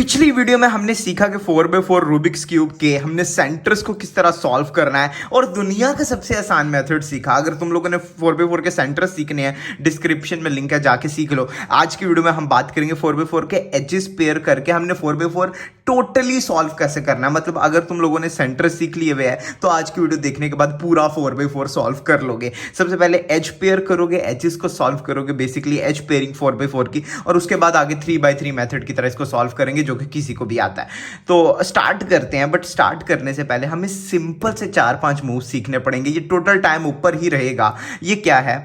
पिछली वीडियो में हमने सीखा कि 4x4 रूबिक्स क्यूब के हमने सेंटर्स को किस तरह सॉल्व करना है और दुनिया का सबसे आसान मेथड सीखा। अगर तुम लोगों ने 4x4 के सेंटर्स सीखने हैं, डिस्क्रिप्शन में लिंक है, जाके सीख लो। आज की वीडियो में हम बात करेंगे 4x4 के एजेस पेयर करके हमने 4x4 टोटली सॉल्व कैसे करना है। मतलब अगर तुम लोगों ने सेंटर सीख लिए हुए हैं तो आज की वीडियो देखने के बाद पूरा 4x4 सॉल्व कर लोगे। सबसे पहले एज पेयर करोगे, एजेस को सॉल्व करोगे, बेसिकली एज पेयरिंग 4x4 की, और उसके बाद आगे 3x3 मेथड की तरह इसको सॉल्व करेंगे, जो कि किसी को भी आता है। तो स्टार्ट करते हैं, बट स्टार्ट करने से पहले हमें सिंपल से 4-5 मूव सीखने पड़ेंगे। ये टोटल टाइम ऊपर ही रहेगा। ये क्या है?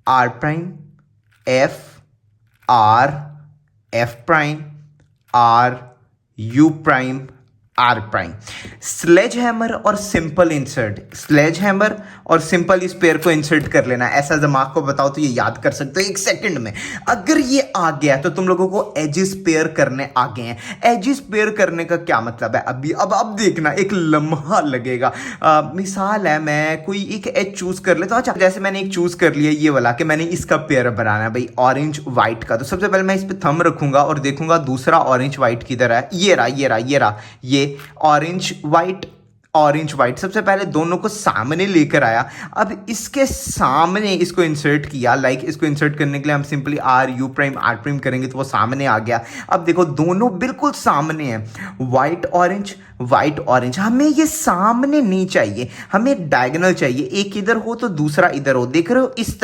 R prime, F, R, F prime, R, U prime, R prime. Sledge hammer और सिंपल इंसर्ट, स्लेज हैमर और सिंपल इस पेयर को इंसर्ट कर लेना। ऐसा दिमाग को बताओ तो ये याद कर सकते हो 1 सेकंड में। अगर ये आ गया तो तुम लोगों को एजेस पेयर करने आ गए हैं। एजेस पेयर करने का क्या मतलब है? अब देखना, एक लम्हा लगेगा। मिसाल है, मैं कोई एक एज चूज कर लेता हूं। अच्छा, जैसे मैंने एक चूज कर लिया ये वाला कि मैंने इसका पेयर बनाना है भाई, ऑरेंज व्हाइट का। तो सबसे पहले मैं इस पर थंब रखूंगा और देखूंगा दूसरा ऑरेंज व्हाइट किधर है। ये रहा ये ऑरेंज व्हाइट सबसे पहले दोनों को सामने लेकर आया। अब इसके सामने इसको इंसर्ट किया। इसको इंसर्ट करने के लिए हम simply R U prime R prime करेंगे तो वो सामने आ गया। अब देखो दोनों बिल्कुल सामने हैं, व्हाइट ऑरेंज। हमें ये सामने नहीं चाहिए, हमें डायगोनल चाहिए। एक इधर हो तो दूसरा इधर हो। देख रहे हो? इस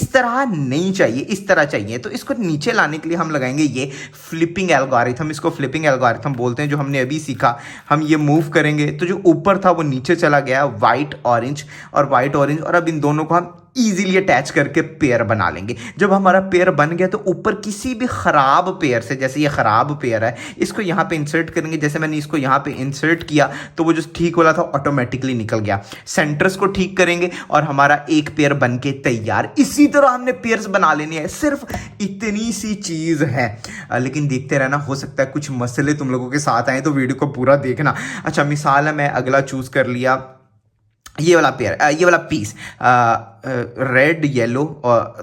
तरह नहीं चाहिए, इस तरह चाहिए। तो इसको नीचे लाने के लिए हम लगाएंगे ये फ्लिपिंग एल्गोरिथम। इसको फ्लिपिंग एल्गोरिथम बोलते हैं, जो हमने अभी सीखा। हम ये मूव करेंगे तो जो ऊपर था वो नीचे चला गया, व्हाइट ऑरेंज, और अब इन दोनों को हम इजीली अटैच करके पेयर बना लेंगे। जब हमारा पेयर बन गया तो ऊपर किसी भी खराब पेयर से, जैसे ये खराब पेयर है, इसको यहां पे इंसर्ट करेंगे। जैसे मैंने इसको यहां पे इंसर्ट किया तो वो जो ठीक वाला था ऑटोमेटिकली निकल गया। सेंटर्स को ठीक करेंगे और हमारा एक पेयर बन के तैयार। इसी तरह हमने पेयर्स बना लेने हैं। सिर्फ इतनी सी चीज है, लेकिन देखते रहना, हो सकता है कुछ मसले तुम लोगों के साथ आए, तो वीडियो को पूरा देखना। अच्छा, मिसाल है, मैं अगला चूज कर लिया ये वाला पेयर, ये वाला पीस, रेड येलो।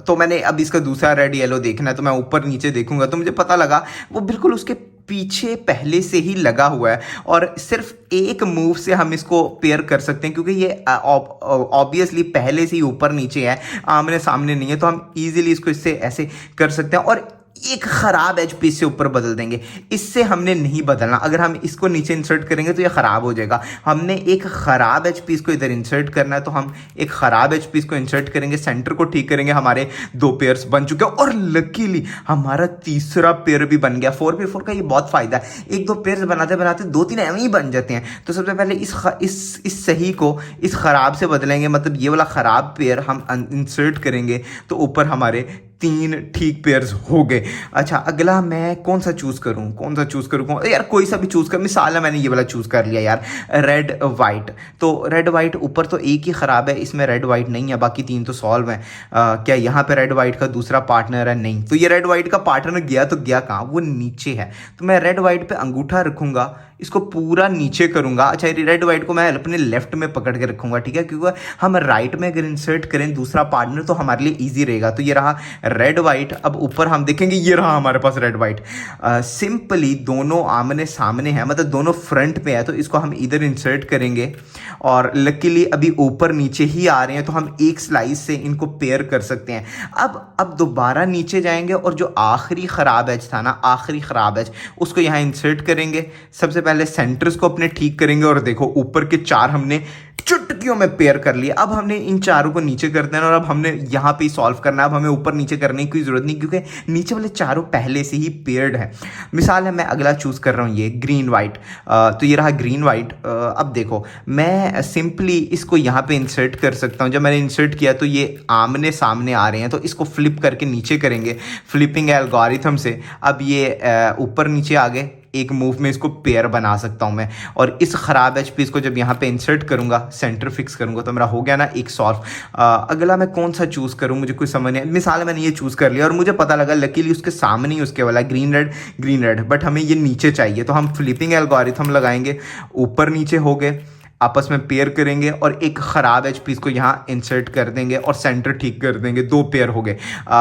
तो मैंने अब इसका दूसरा रेड येलो देखना है, तो मैं ऊपर नीचे देखूंगा तो मुझे पता लगा वो बिल्कुल उसके पीछे पहले से ही लगा हुआ है, और सिर्फ एक मूव से हम इसको पेयर कर सकते हैं, क्योंकि ये ऑब्वियसली पहले से ही ऊपर नीचे है, आमने सामने नहीं है। तो हम इजीली इसको इससे ऐसे कर सकते हैं और एक खराब एज पीस से ऊपर बदल देंगे। इससे हमने नहीं बदलना। अगर हम इसको नीचे इंसर्ट करेंगे तो ये खराब हो जाएगा। हमने एक खराब एच पीस को इधर इंसर्ट करना है, तो हम एक खराब एच पीस को इंसर्ट करेंगे, सेंटर को ठीक करेंगे। हमारे 2 पेयर्स बन चुके हैं और लकीली हमारा तीसरा पेयर भी बन गया। 4x4 का ये बहुत फायदा है, 1-2 पेयर्स बनाते बनाते 2-3 एवं ही बन जाते हैं। तो सबसे पहले इस सही को इस खराब से बदलेंगे। मतलब ये वाला खराब पेयर हम इंसर्ट करेंगे तो ऊपर हमारे 3 ठीक पेयर्स हो गए। अच्छा, अगला मैं कौन सा चूज करूं यार? कोई सा भी चूज कर। मिसाल है, मैंने ये वाला चूज कर लिया यार, रेड वाइट। तो रेड वाइट ऊपर तो एक ही खराब है, इसमें रेड वाइट नहीं है, बाकी 3 तो सॉल्व है। क्या यहाँ पे रेड वाइट का दूसरा पार्टनर है? नहीं। तो ये रेड वाइट का पार्टनर गया तो गया कहाँ? वो नीचे है। तो मैं रेड वाइट पे अंगूठा रखूंगा, इसको पूरा नीचे करूंगा। अच्छा, रेड वाइट को मैं अपने लेफ्ट में पकड़ के रखूंगा, ठीक है? क्योंकि हम राइट में अगर इंसर्ट करें दूसरा पार्टनर तो हमारे लिए इजी रहेगा। तो ये रहा रेड वाइट। अब ऊपर हम देखेंगे, ये रहा हमारे पास रेड वाइट। सिंपली दोनों आमने सामने हैं, मतलब दोनों फ्रंट पे है, तो इसको हम इधर इंसर्ट करेंगे और लकीली अभी ऊपर नीचे ही आ रहे हैं, तो हम एक स्लाइस से इनको पेयर कर सकते हैं। अब दोबारा नीचे जाएंगे और जो आखिरी खराब एज था ना, उसको यहाँ इंसर्ट करेंगे। सबसे पहले सेंटर्स को अपने ठीक करेंगे और देखो ऊपर के 4 हमने चुटकियों में पेयर कर लिया। अब हमने इन चारों को नीचे कर देना और अब हमने यहाँ पे सॉल्व करना है। अब हमें ऊपर नीचे करने की जरूरत नहीं, क्योंकि नीचे वाले चारों पहले से ही पेयर्ड है। मिसाल है, मैं अगला चूज कर रहा हूँ ये ग्रीन वाइट। तो ये रहा ग्रीन वाइट। अब देखो, मैं सिंपली इसको यहाँ पे इंसर्ट कर सकता हूँ। जब मैंने इंसर्ट किया तो ये आमने सामने आ रहे हैं, तो इसको फ्लिप करके नीचे करेंगे फ्लिपिंग एल्गोरिथम से। अब ये ऊपर नीचे आ गए, एक मूव में इसको पेयर बना सकता हूं मैं। और इस खराब एच पीस को जब यहाँ पे इंसर्ट करूंगा, सेंटर फिक्स करूंगा, तो मेरा हो गया ना एक सॉल्व। अगला मैं कौन सा चूज करूं, मुझे कोई समझ नहीं। मिसाल मैंने ये चूज कर लिया और मुझे पता लगा लकीली उसके सामने ही उसके वाला ग्रीन रेड, बट हमें ये नीचे चाहिए। तो हम फ्लिपिंग एल्गोरिथम लगाएंगे, ऊपर नीचे हो गए, आपस में पेयर करेंगे और एक खराब एच पीस को यहाँ इंसर्ट कर देंगे और सेंटर ठीक कर देंगे। 2 पेयर हो गए।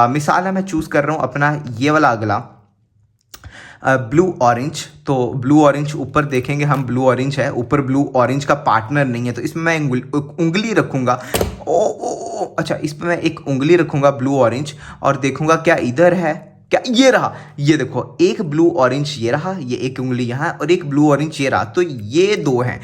मिसाल है, मैं चूज कर रहा हूं अपना ये वाला अगला ब्लू ऑरेंज, तो ब्लू ऑरेंज ऊपर देखेंगे हम, ब्लू ऑरेंज है ऊपर, ब्लू ऑरेंज का पार्टनर नहीं है, तो इसमें मैं उंगली रखूंगा। ओ अच्छा, इसमें मैं एक उंगली रखूंगा ब्लू ऑरेंज और देखूंगा क्या इधर है, क्या ये रहा, ये देखो एक ब्लू ऑरेंज ये रहा, ये एक उंगली यहाँ और एक ब्लू ऑरेंज ये रहा, तो ये दो हैं।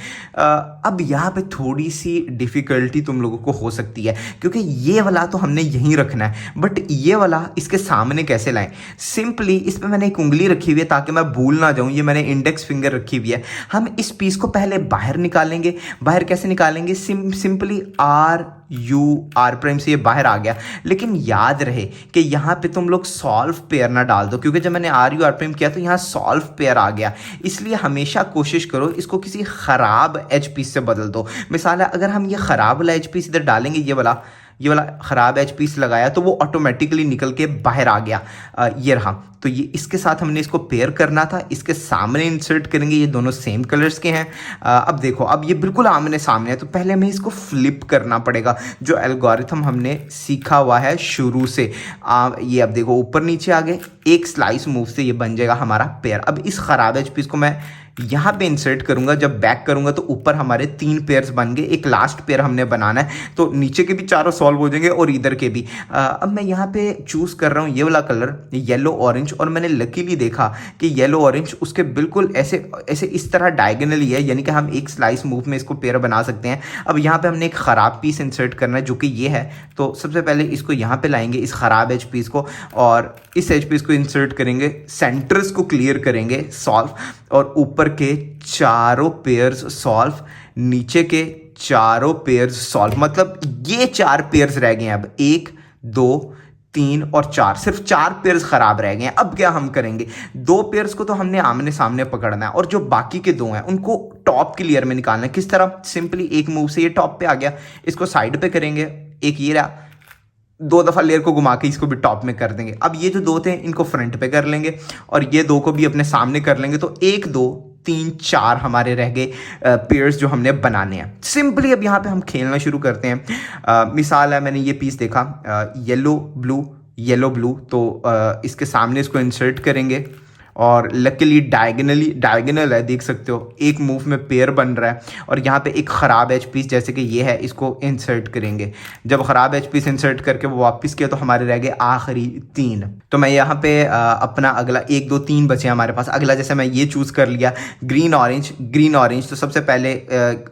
अब यहाँ पे थोड़ी सी डिफिकल्टी तुम लोगों को हो सकती है क्योंकि ये वाला तो हमने यहीं रखना है, बट ये वाला इसके सामने कैसे लाएं। सिंपली इस पे मैंने एक उंगली रखी हुई है ताकि मैं भूल ना जाऊं, ये मैंने इंडेक्स फिंगर रखी हुई है। हम इस पीस को पहले बाहर निकालेंगे। बाहर कैसे निकालेंगे, सिंपली आर प्राइम से ये बाहर आ गया, लेकिन याद रहे कि यहाँ पे तुम लोग सॉल्व पेयर ना डाल दो क्योंकि जब मैंने आर प्राइम किया तो यहाँ सॉल्व पेयर आ गया। इसलिए हमेशा कोशिश करो इसको किसी खराब एच पीस से बदल दो। मिसाल है, अगर हम ये खराब वाला एच पीस इधर डालेंगे, ये वाला खराब एच पीस लगाया तो वो ऑटोमेटिकली निकल के बाहर आ गया। ये रहा, तो ये इसके साथ हमने इसको पेयर करना था, इसके सामने इंसर्ट करेंगे, ये दोनों सेम कलर्स के हैं। अब देखो, अब ये बिल्कुल आमने सामने है, तो पहले हमें इसको फ्लिप करना पड़ेगा, जो एल्गोरिथम हमने सीखा हुआ है शुरू से। ये अब देखो ऊपर नीचे आ गए, एक स्लाइस मूव से ये बन जाएगा हमारा पेयर। अब इस खराब एच पीस को मैं यहाँ पे इंसर्ट करूंगा, जब बैक करूंगा तो ऊपर हमारे 3 पेयर्स बन गए, एक लास्ट पेयर हमने बनाना है, तो नीचे के भी चारों सॉल्व हो जाएंगे और इधर के भी। अब मैं यहाँ पे चूज कर रहा हूँ ये वाला कलर, येलो ऑरेंज, और मैंने लकीली देखा कि येलो ऑरेंज उसके बिल्कुल ऐसे ऐसे इस तरह डायगोनली है, यानी कि हम एक स्लाइस मूव में इसको पेयर बना सकते हैं। अब यहाँ पे हमने एक खराब पीस इंसर्ट करना है जो कि ये है, तो सबसे पहले इसको यहाँ पे लाएंगे, इस खराब एच पीस को, और इस एच पीस को इंसर्ट करेंगे, सेंटर्स को क्लियर करेंगे, सॉल्व, और ऊपर के चारों पेयर्स सॉल्व, नीचे के चारों पेयर्स सॉल्व, मतलब ये 4 पेयर्स रह गए हैं। अब 1 2 3 और 4, सिर्फ 4 पेयर्स खराब रह गए हैं। अब क्या हम करेंगे, 2 पेयर्स को तो हमने आमने सामने पकड़ना है और जो बाकी के 2 हैं उनको टॉप की लेयर में निकालना है। किस तरह, सिंपली एक मूव से ये टॉप पे आ गया, इसको साइड पे करेंगे, एक ये रहा, 2 दफा लेयर को घुमा के इसको भी टॉप में कर देंगे। अब ये जो 2 थे इनको फ्रंट पे कर लेंगे और ये 2 को भी अपने सामने कर लेंगे, तो 1 2 3 4 हमारे रह गए पेयर्स जो हमने बनाने हैं। सिंपली अब यहाँ पे हम खेलना शुरू करते हैं। मिसाल है, मैंने ये पीस देखा येलो ब्लू, तो इसके सामने इसको इंसर्ट करेंगे और लकीली डायगोनल है, देख सकते हो, एक मूव में पेयर बन रहा है। और यहाँ पे एक ख़राब एच पीस जैसे कि ये है, इसको इंसर्ट करेंगे। जब ख़राब एच पीस इंसर्ट करके वो वापस किया तो हमारे रह गए आखिरी 3। तो मैं यहाँ पे अपना अगला 1 2 3 बचे हमारे पास। अगला जैसे मैं ये चूज़ कर लिया ग्रीन ऑरेंज, तो सबसे पहले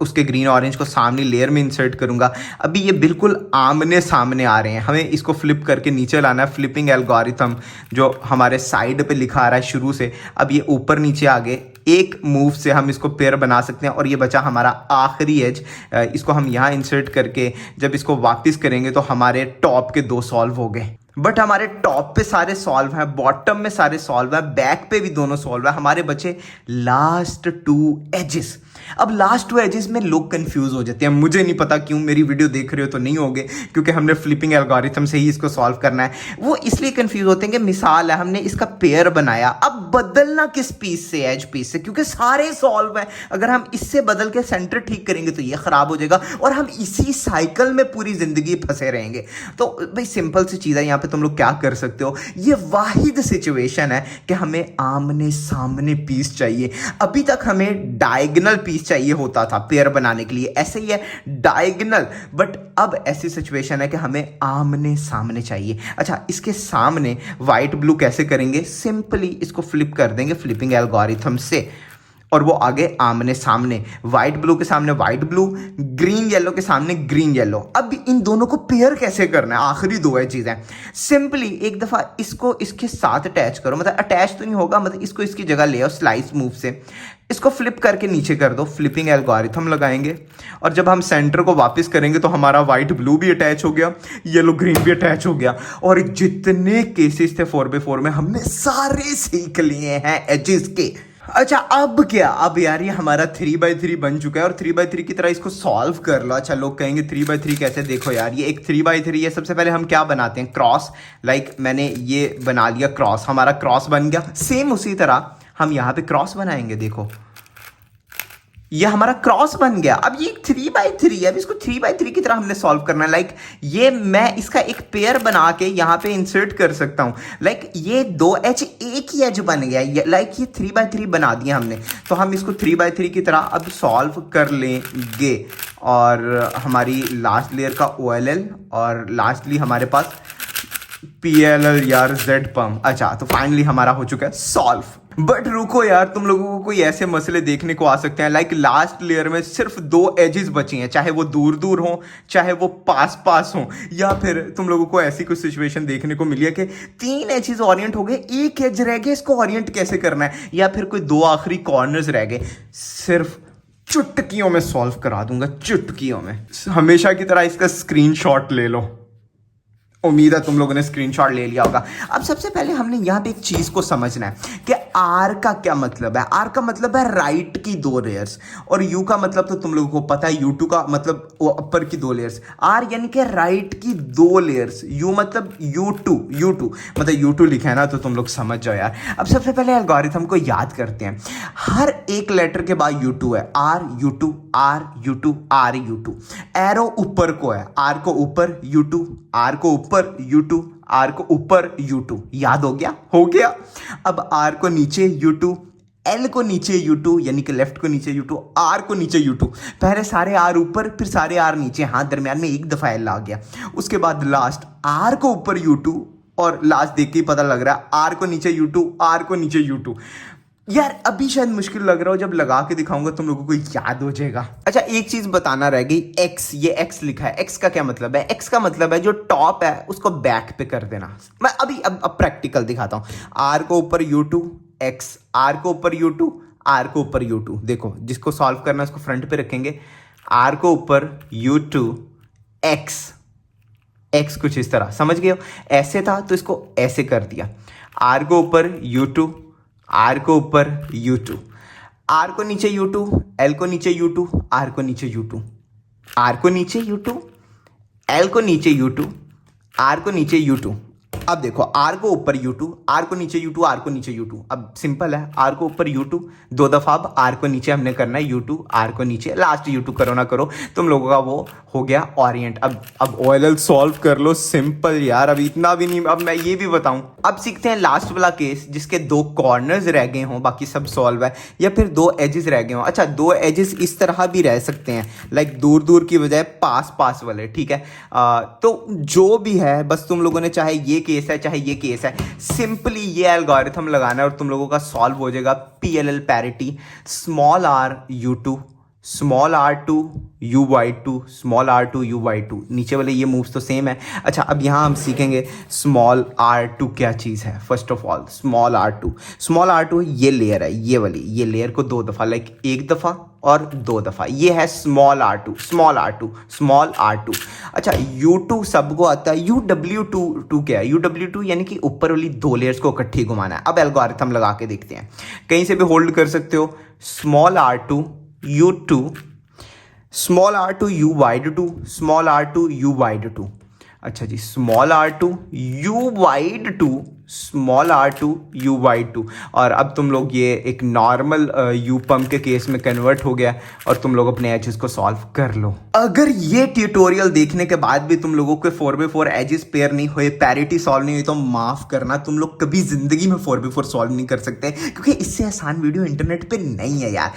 उसके ग्रीन ऑरेंज को सामने लेयर में इंसर्ट करूँगा। अभी ये बिल्कुल आमने सामने आ रहे हैं, हमें इसको फ्लिप करके नीचे लाना है। फ्लिपिंग एल्गोरिथम जो हमारे साइड पे लिखा आ रहा है शुरू से, अब ये ऊपर नीचे आ गए, एक मूव से हम इसको पेयर बना सकते हैं। और ये बचा हमारा आखिरी एज, इसको हम यहाँ इंसर्ट करके जब इसको वापस करेंगे तो हमारे टॉप के 2 सॉल्व हो गए। बट हमारे टॉप पे सारे सॉल्व हैं, बॉटम में सारे सॉल्व हैं, बैक पे भी दोनों सॉल्व है। हमारे बचे लास्ट 2 एजेस। अब लास्ट 2 एजेस में लोग कंफ्यूज हो जाते हैं, मुझे नहीं पता क्यों, मेरी वीडियो देख रहे हो तो नहीं होगे क्योंकि हमने फ्लिपिंग एल्गोरिथम से ही इसको सॉल्व करना है। वो इसलिए कंफ्यूज होते हैं कि मिसाल है, हमने इसका पेयर बनाया, अब बदलना किस पीस से, एज पीस से, क्योंकि सारे सॉल्व है। अगर हम इससे बदल के सेंटर ठीक करेंगे तो ये खराब हो जाएगा और हम इसी साइकिल में पूरी जिंदगी फंसे रहेंगे। तो भाई सिंपल सी चीज़ है, यहाँ पे तुम लोग क्या कर सकते हो, ये वाहिद सिचुएशन है कि हमें आमने सामने पीस चाहिए। अभी तक हमें डायगोनल पीस चाहिए होता था पेयर बनाने के लिए, ऐसे ही है डायगोनल, बट अब ऐसी सिचुएशन है कि हमें आमने सामने चाहिए। अच्छा, इसके सामने व्हाइट ब्लू कैसे करेंगे, सिंपली इसको फ्लिप कर देंगे फ्लिपिंग एल्गोरिथम से और वो आगे आमने सामने, व्हाइट ब्लू के सामने व्हाइट ब्लू, ग्रीन येलो के सामने ग्रीन येलो। अब इन दोनों को पेयर कैसे करना है, आखिरी 2 है चीज़ें। सिंपली एक दफ़ा इसको इसके साथ अटैच करो, मतलब अटैच तो नहीं होगा, मतलब इसको इसकी जगह ले आओ स्लाइस मूव से, इसको फ्लिप करके नीचे कर दो, फ्लिपिंग एल्गोरिथम लगाएंगे और जब हम सेंटर को वापस करेंगे तो हमारा व्हाइट ब्लू भी अटैच हो गया, येलो ग्रीन भी अटैच हो गया। और जितने केसेस थे 4x4 में हमने सारे सीख लिए हैं एजेस के। अच्छा, अब क्या, अब यार ये हमारा 3x3 बन चुका है और 3x3 की तरह इसको सॉल्व कर लो। अच्छा, लोग कहेंगे 3x3 कैसे, देखो यार ये एक 3x3 है। सबसे पहले हम क्या बनाते हैं, क्रॉस, लाइक मैंने ये बना लिया क्रॉस, हमारा क्रॉस बन गया। सेम उसी तरह हम यहाँ पे क्रॉस बनाएंगे, देखो ये हमारा क्रॉस बन गया। अब ये 3x3 है, अब इसको 3x3 की तरह हमने सॉल्व करना है। लाइक ये मैं इसका एक पेयर बना के यहाँ पे इंसर्ट कर सकता हूँ। लाइक ये 2h एक ही एज बन गया, लाइक ये 3x3 बना दिया हमने। तो हम इसको 3x3 की तरह अब सॉल्व कर लेंगे। और हमारी लास्ट लेयर का OLL और लास्टली हमारे पास PLL यार ZPerm। अच्छा, तो फाइनली हमारा हो चुका है सॉल्व। बट रुको यार, तुम लोगों को कोई ऐसे मसले देखने को आ सकते हैं। लाइक लास्ट लेयर में सिर्फ 2 एजेस बची हैं, चाहे वो दूर दूर हो चाहे वो पास पास हो। या फिर तुम लोगों को ऐसी कुछ सिचुएशन देखने को मिली है कि 3 एजेस ओरिएंट हो गए, एक एज रह गया, इसको ओरिएंट कैसे करना है। या फिर कोई 2 आखिरी कॉर्नर्स रह गए। सिर्फ चुटकियों में सॉल्व करा दूंगा, चुटकियों में। हमेशा की तरह इसका स्क्रीनशॉट ले लो। उम्मीद है तुम लोगों ने स्क्रीनशॉट ले लिया होगा। अब सबसे पहले हमने यहाँ पे एक चीज को समझना है कि आर का क्या मतलब है। आर का मतलब है राइट की 2 लेयर्स, और यू का मतलब तो तुम लोगों को पता है, U2 का मतलब वो अपर की 2 लेयर्स। आर यानी कि राइट की 2 लेयर्स, यू मतलब U2 मतलब U2 लिखा है ना, तो तुम लोग समझ जाओ यार। अब सबसे पहले एल्गोरिथम को याद करते हैं। हर एक लेटर के बाद U2 है, R U2 एरो ऊपर को है, आर को ऊपर U2, आर को ऊपर U2, आर को ऊपर U2। याद हो गया। अब आर को नीचे U2, एल को नीचे U2 यानी कि लेफ्ट को नीचे U2, आर को नीचे U2। पहले सारे आर ऊपर फिर सारे आर नीचे, हाँ दरमियान में एक दफा एल आ गया। उसके बाद लास्ट आर को ऊपर U2, और लास्ट देख के ही पता लग रहा है आर को नीचे U2, आर को नीचे U2। यार अभी शायद मुश्किल लग रहा हो, जब लगा के दिखाऊंगा तुम लोगों को याद हो जाएगा। अच्छा, एक चीज बताना रह गई, एक्स, ये एक्स लिखा है। एक्स का क्या मतलब है? एक्स का मतलब है जो टॉप है उसको बैक पे कर देना। मैं अब प्रैक्टिकल दिखाता हूं। आर को ऊपर U2 एक्स, आर को ऊपर U2, आर को ऊपर U2। देखो, जिसको सॉल्व करना है उसको फ्रंट पे रखेंगे। आर को ऊपर U2 एक्स कुछ इस तरह, समझ गए हो? ऐसे था तो इसको ऐसे कर दिया। आर को ऊपर U2, आर को ऊपर U2, आर को नीचे U2, एल को नीचे U2, आर को नीचे U2, आर को नीचे U2, एल को नीचे U2, आर को नीचे U2। अब देखो, आर को ऊपर U2, आर को नीचे U2, आर को नीचे U2। अब सिंपल है, आर को ऊपर U2 2 दफा, अब आर को नीचे हमने करना है U2, आर को नीचे, लास्ट U2 करो ना करो तुम लोगों का वो हो गया ओरिएंट। अब OLL सॉल्व कर लो, सिंपल यार। अब इतना भी नहीं, अब मैं ये भी बताऊं। अब सीखते हैं लास्ट वाला केस जिसके 2 कॉर्नर्स रह गए हों, बाकी सब सॉल्व है, या फिर 2 एजेस रह गए हों। अच्छा, 2 एजेस इस तरह भी रह सकते हैं, लाइक दूर दूर की बजाय पास पास वाले, ठीक है। तो जो भी है, बस तुम लोगों ने चाहे ये केस है चाहे ये केस है, सिंपली ये एल्गोरिथम लगाना है और तुम लोगों का सॉल्व हो जाएगा। PLL parity, small r U2, small r2 U/2, small r2 U/2। नीचे वाले ये मूव्स तो सेम है। अच्छा, अब यहाँ हम सीखेंगे स्मॉल r2 क्या चीज़ है। First of all small R2 ये लेयर है, ये वाली, ये लेयर को 2 दफ़ा, लाइक 1 दफ़ा और 2 दफ़ा, ये है स्मॉल R2। अच्छा, U2 सबको आता है। UW2 क्या है? UW2 यानी कि ऊपर वाली 2 लेयर्स को इकट्ठी घुमाना है। अब एल्गोरिथम लगा के देखते हैं, कहीं से भी होल्ड कर सकते हो। Small R2 U2, small R2 U/2, small R2 U/2। अच्छा जी, small R2 U/2, small R2 U/2। और अब तुम लोग ये एक नॉर्मल U-Pump के केस में कन्वर्ट हो गया और तुम लोग अपने एजेस को सॉल्व कर लो। अगर ये ट्यूटोरियल देखने के बाद भी तुम लोगों के 4x4 एजेस पेयर नहीं हुए, पैरिटी सॉल्व नहीं हुई, तो माफ करना, तुम लोग कभी जिंदगी में 4x4 सॉल्व नहीं कर सकते, क्योंकि इससे आसान वीडियो इंटरनेट पे नहीं है यार।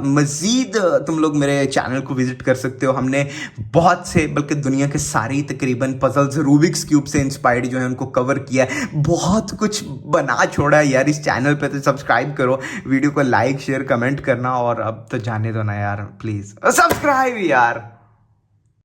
मजीद तुम लोग मेरे चैनल को विजिट कर सकते हो। हमने बहुत से, बल्कि दुनिया के सारे तकरीबन पजल्स रूबिक्स क्यूब से इंस्पायर्ड जो है उनको कवर किया है। बहुत कुछ बना छोड़ा है यार इस चैनल पे। तो सब्सक्राइब करो, वीडियो को लाइक शेयर कमेंट करना, और अब तो जाने दो ना यार, प्लीज सब्सक्राइब यार।